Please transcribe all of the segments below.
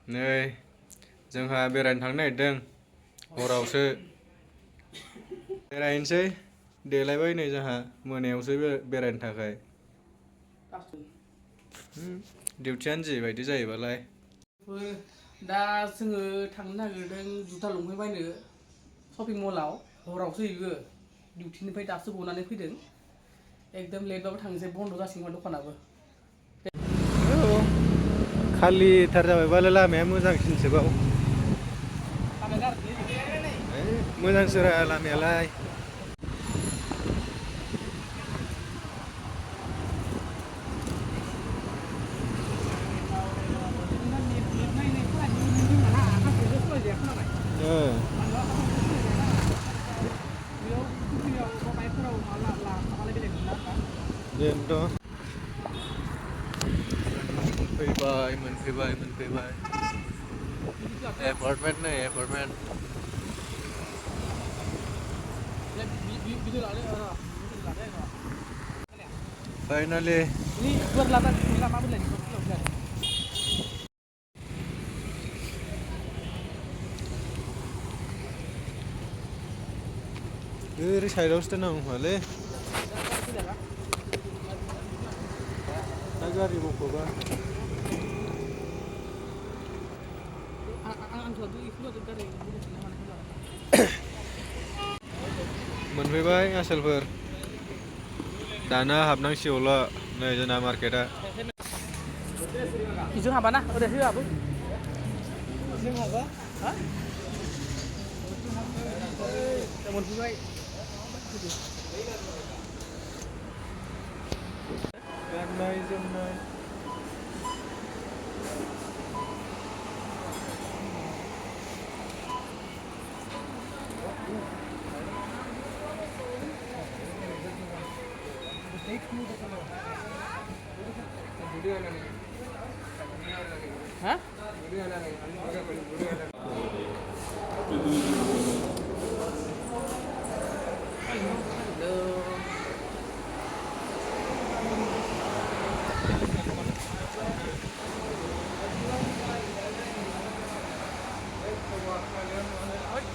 नै जोंहा बेरायनो थांनो नागिरदों हरावसो बेरायनोसै देलायबाय नै जोंहा मोनायावसो बेरायनो थाखाय डिउटियानो जिबायदि जायोबालाय दा जोङो थांनो नागिरदों जुथा लंपेन्ट बायनो शपिं मलाव हरावसो हैयो डिउटिनिफ्राय दासो गनानै फैदों एकदम लेटबाबो थांनोसै बन्द' जासिगोन दखानाबो खालिथार जाबायबालाय लामाया मोजांसिनसोबाव मोजांसोरा लामायालाय बेनोथ' मोनफैबाय एपार्टमेन्ट नै एपार्टमेन्ट फाइनालि ओरै साइडआवसो दोननांगौ खोमालै दा गारि बख'बा मोनफैबाय आसोलफोर दाना हाबनांसिगौल' नै जोंना मार्केटआ इजों हाबाना ओरै होआबो जों हाबा मोनफैबाय गाननाय जोमनाय ha?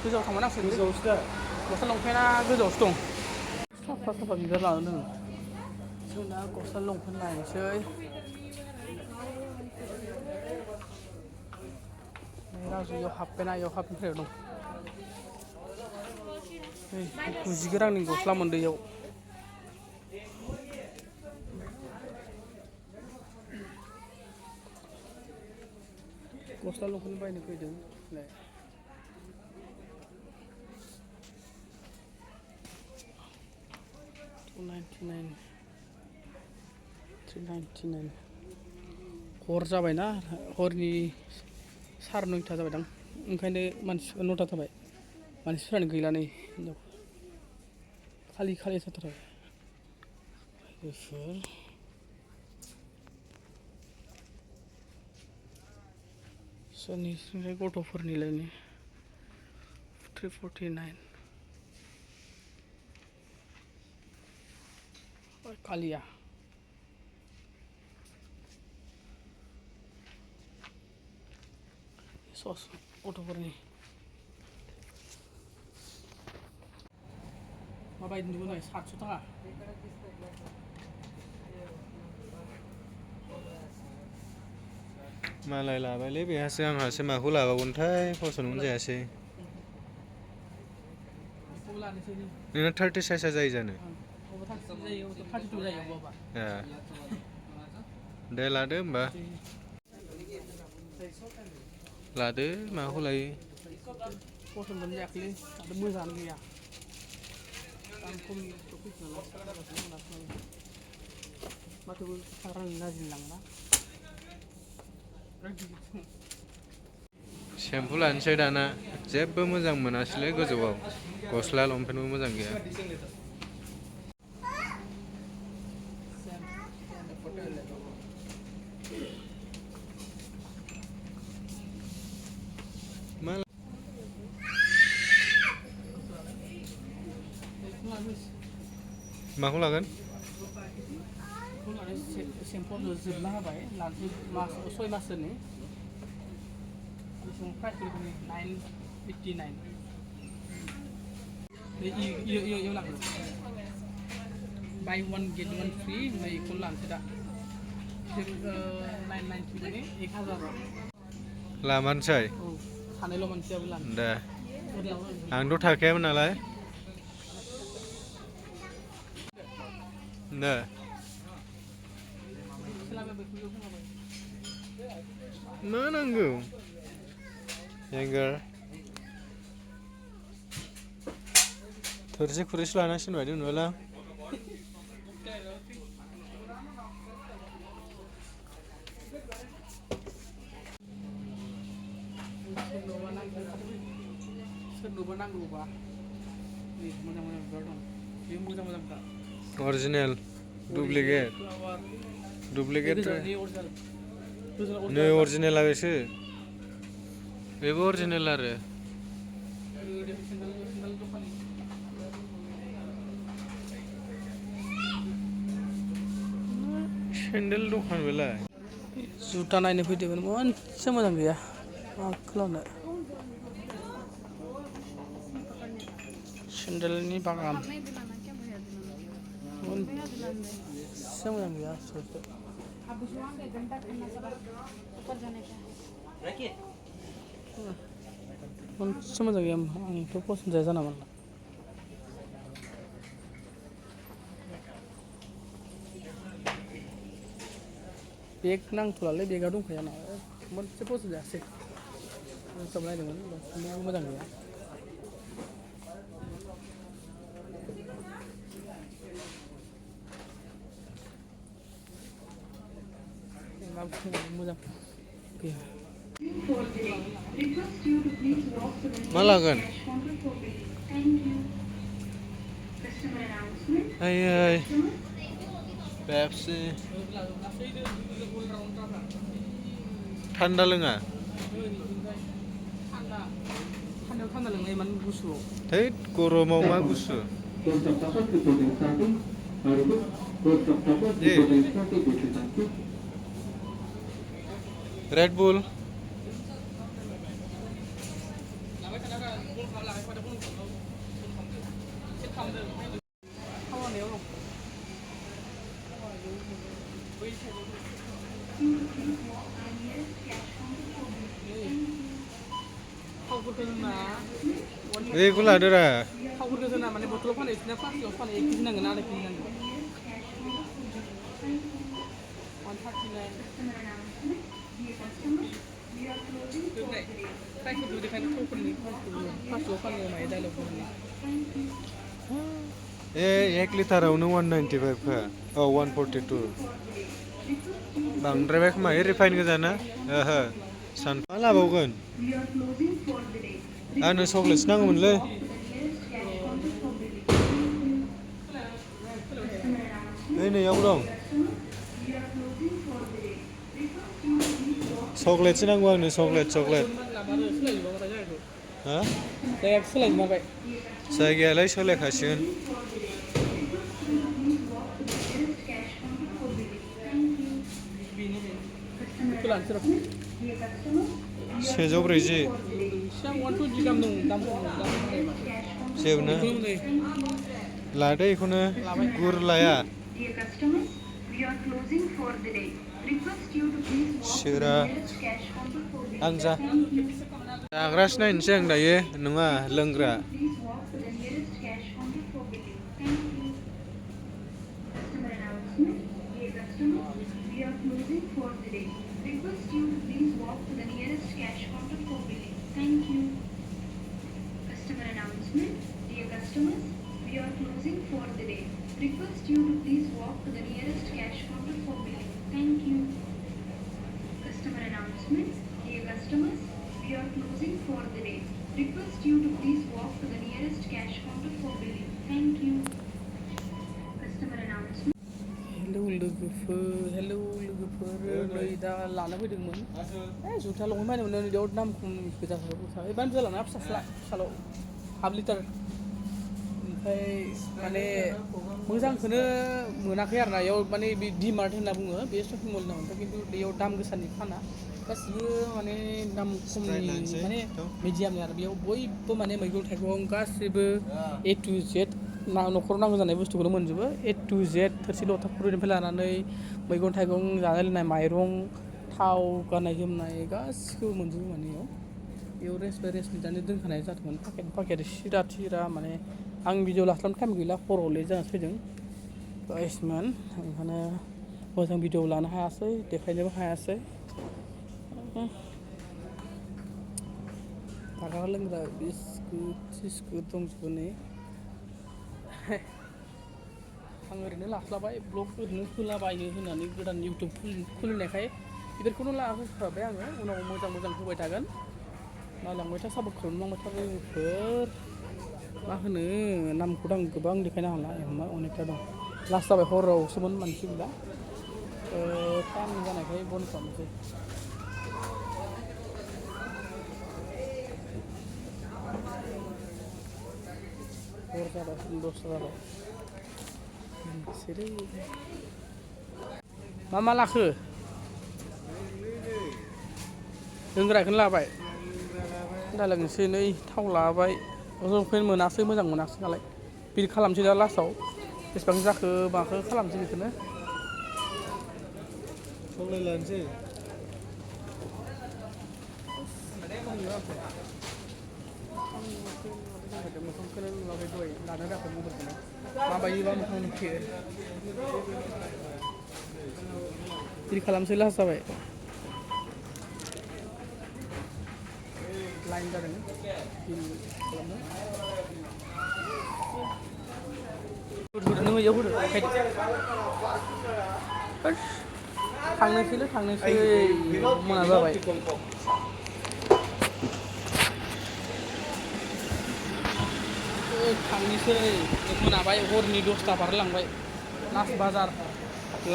गोजौआव थांबा नांसिगोन गोजौआवसो दा गस्ला लंपेन्टआ गोजौआवसो दं साफा बिबार लानानै दोङो जों दा गस्ला लंपेन्ट लायनोसै राजु इयाव हाबपेन्टआ इयाव हाबपेन्टफोराव दं नै 90 रांनि गस्ला मोनदों इयाव गस्ला लंपेन्ट बायनो फैदों नै $299 हर जाबायना हरनि 9:30 जाबायदां ओंखायनो मानसिफोरा 9टा जाबाय मानसिफोरानो गैला नै खालि जाथारबाय बेफोर सोरनिफ्राय गथ'फोरनिलायनो 349 कालिया सस गथ'फोरनि माबायदि नुबाय 700 थाखा मालाय लाबायलै बेहासो आंहासो माखौ लाबावगोनथाय फसन्दखौनो जायासै नोंना 30 साइजआ जायो जानो दे लादो होमबा लादो माखौ लायो पसन्दआनो जायाखैलै आरो मोजाङानो गैया आं खमनियाव फैफिनला माथो रांनि लाजिलांना सेम्पु लानोसै दाना जेबो मोजां मोनासैलै गोजौआव गस्ला लंपेन्टबो मोजां गैया माखौ लागोन सेम्पु जोबना होबाय 6 मासनि बेसेबां प्राइस गोलैगोन 989 इयाव लागोन by one get one free ओमफ्राय बेखौ लानोसै दा 990 माने 1000 लामानोसै औ सानैल' मानसियाबो लानो दे आंथ' थाखायामोन नालाय दे मा नांगौ हेंगार थोरसि खुरैसो लानांसिगोन बायदि मोनबायलां सोरनोबा नांगौबा मोजां मोजां बिबार दं बे मोजां मोजांखा अरिजिनेल डुप्लिकेट नै अरिजिनेल आरोसो बेबो अरिजिनेल आरो सेन्देल दखान बेलाय जुता नायनो फैदोंमोन मोनसे मोजां गैया मा खालामनो सेन्देलनि बागान मोनसे मोजां गैया मोनसे मोजां गैया आंथ' पसन्द जाया जाना मोनला बेग नांथ'लालै बेगा दंखाया ना मोनसे पसन्द जायासै सब नायदोंमोन मोजां गैया मोजां गैया मा लागोन आयै पेप्सि थान्दा लोङा थान्दायाव थान्दा लोंनाय इमान गुसुआव थैद गरमाव मा गुसु रेड बुल बेखौ लादोरा थावफोरखौ जोंना माने बथलाव फानो बिसोरना प्लास्टिकआव फानो 1 केजि नांगोन आधा केजि नांगोन 1 लिटारावनो 195 का 142 बांद्रायबाय खोमा रिफाइन गोजा ना ओहो सान मा लाबावगोन आंनो चकलेटसो नांगौमोनलै नैयाव दं चकलेटसो नांगौ आंनो चकलेट हा जायगायालाय सोलायखासिगोन सेजौ ब्रैजि जेबो लादो बेखौनो गुर लाया सिरा आं जाग्रासो नायनोसै आं दायो नङा लोंग्रा हेलौ लोगोफोर नै दा लानो फैदोंमोन जुथा लंपेन्ट बायनो मोनो बेयाव दाम खम गोजाफोर एबानो जालांना फिसाल हाफ लिटार ओमफ्राय माने मोजांखौनो मोनाखै आरोना बेयाव माने बे DMart होनना बुङो बे शपिं मल होनना ओमफ्राय खिन्थु बेयाव दाम गोसानि फाना गासिबो माने दाम खमनि माने मिडियामनि आरो बेयाव बयबो माने मैगं थाइगं गासिबो A to Z न'खराव नांगौ जानाय बुस्थुखौनो मोनजोबो A to Z थोरसि लथा खुरैनिफ्राय लानानै मैगं थाइगं जानाय लोंनाय माइरं थाव गाननाय जोमनाय गासिखौबो मोनजोबो माने बेयाव रेस बाय रेस लिरनानै दोनखानाय जादोंमोन पाकेट सिरा थिरा माने आं भिडिअ लास्लाबनो टाइम गैला हराव लेट जाना फैदों बाइसमोन ओंखायनो मोजां भिडिअ लानो हायासै देखायनोबो हायासै जाग्रा लोंग्रा बिस्कुट सिस्कुट दंजोबो नै आं ओरैनो लास्लाबाय ब्लग ओरैनो होलाबायो होननानै गोदान इउटुब खुलिनायखाय बेफोरखौनो लाहोखाबाय आङो उनाव मोजां होबाय थागोन नायलांबाय था सापर्ट खालामलांबाय था लोगोफोर मा होनो नामखौथ' आं गोबां देखायनो हाला अनेकथा दं लास्ट जाबाय हरावसोमोन मानसि गैला टाइम जानायखाय बन्द खालामनोसै हर जाबाय 10:00 जाबाय मा लाखो लोंग्राखौनो लाबाय दा लोंनोसै नै थाव लाबाय ओमफ्राय मोनासै मोजां मोनासै नालाय बिल खालामसै दा लास्टआव बेसेबां जाखो माखो खालामसै बेखौनो लानोसै मोखांखौनो नुवाखै दहाय लानो दाखौ मबाइलखौनो माबायोबा मोखां नुखियो बिल खालामसै लास्ट जाबाय लाइन जादों बिल खालामनो नों इयाव होदो थांनोसै मोना जाबाय थांनोसै मोनाबाय हरनि 10ता बारलांबाय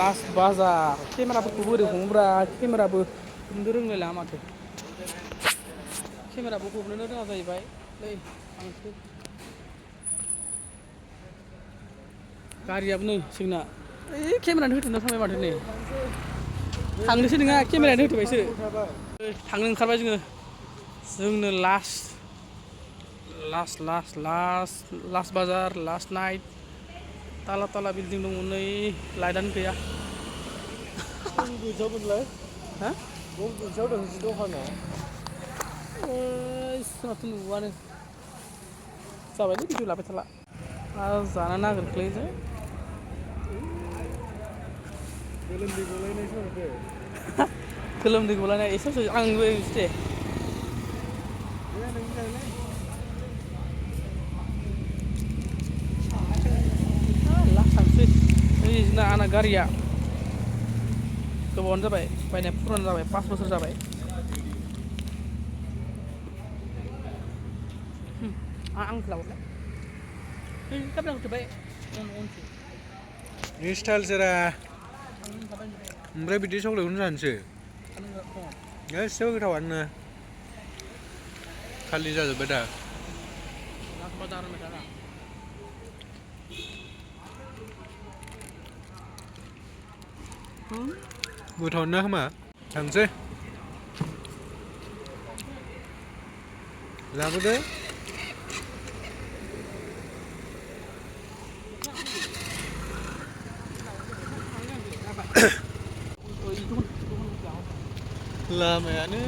लास्ट बाजार केमेराफोरखौ बोरै हमोब्रा केमेराबो हमनो रोंलायला माथो केमेराबो हमनोनो रोङा जाहैबाय नै आंसो गारियाबो नै जोंना केमेरानो होथ'ना थांबाय माथो नै थांनोसै नङा केमेरायानो होथ'बायसो थांनो ओंखारबाय जोंनो लास्ट बाजार लास्ट नाइट ताला बिल्डिं दङ नै लाइटआनो गैया गैजामोनलाय हा गंसेयाव दंसै दखाना माथो नुवानो जाबायलै भिडिअ लाबाय थाला जानो नागिरखोलै गोलोमदै गलायनाय एसे आंबो एसे लास्ट थांसै जोंना आंना गारिया गोबावानो जाबाय बायनाय पुराना जाबाय 5 बोसोर जाबाय आं लाबोबाय कामेरा होथ'बाय नि स्टाइल सेरा ओमफ्राय बिदि चक्लेटखौनो जानोसै गासिबो गोथावानो खालि जाजोब्बाय दा गोथावानो खोमा थांसै लाबोदो लामायानो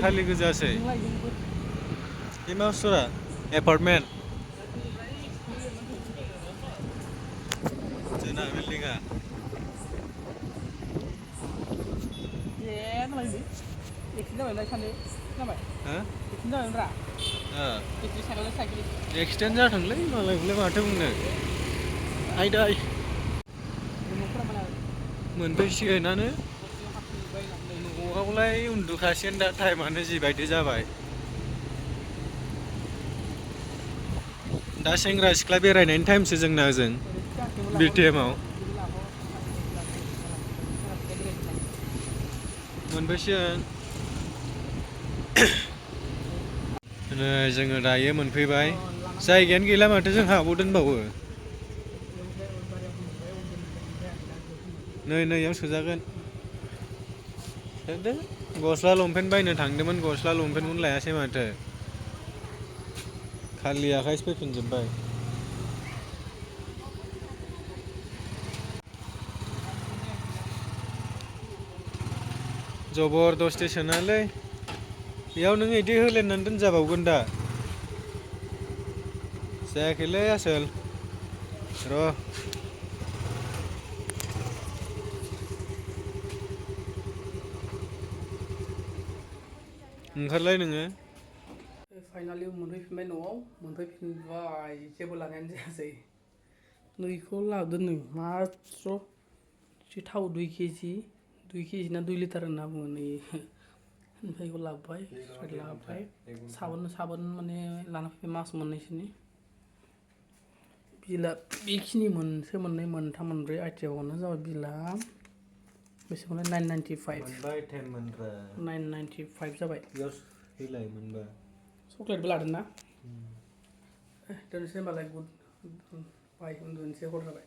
खालि गोजासै बे मा बुस्थुरा एपार्टमेन्ट जोंना बिल्डिंआ एक्सिडेन्ट जाथोंलै मालायखौलाय माथो बुंनो आयदाय मोनफैसिगोनानो न'आवलाय उन्दुखासिगोन दा टाइमानो जिबायदि जाबाय दा सेंग्रा सिख्ला बेरायनायनि टाइमसो जोंना ओजों BTMआव मोनफैसिगोन जोङो दायो मोनफैबाय जायगायानो गैला माथो जोंहा आबाव दोनबावो नैयाव सोजागोन सोदो गस्ला लंपेन्ट बायनो थांदोंमोन गस्ला लंपेन्टखौनो लायासै माथो खालि आखाइसो फैफिनजोब्बाय जबरदस्ति सोनालै बेयाव नों इदि होलायनानै दोनजाबावगोन दा जायाखैलै आसोल र' ओंखारलाय नोङो फाइनालि मोनफैफिनबाय न'आव मोनफैफिनबाय जेबो लानायानो जायासै नैखौ लाबोदों नै मात्र एसे थाव 2 केजि ना 2 लिटार होनना बुङो नै ओमफ्राय बेखौ लाबोबाय साबोन माने लाना फैबाय मास मोननैसोनि बिला बेखिनि मोनसे मोननै मोनथाम मोनब्रै आइटेमावनो जाबाय बिला बेसेबांलाय 995 मोनबाय टाइम मोनब्रा 995 जाबाय फैलाय मोनबा चक्लेटबो लादों ना दोननोसै होनबालाय गुड बाय उन्दुनोसै हर जाबाय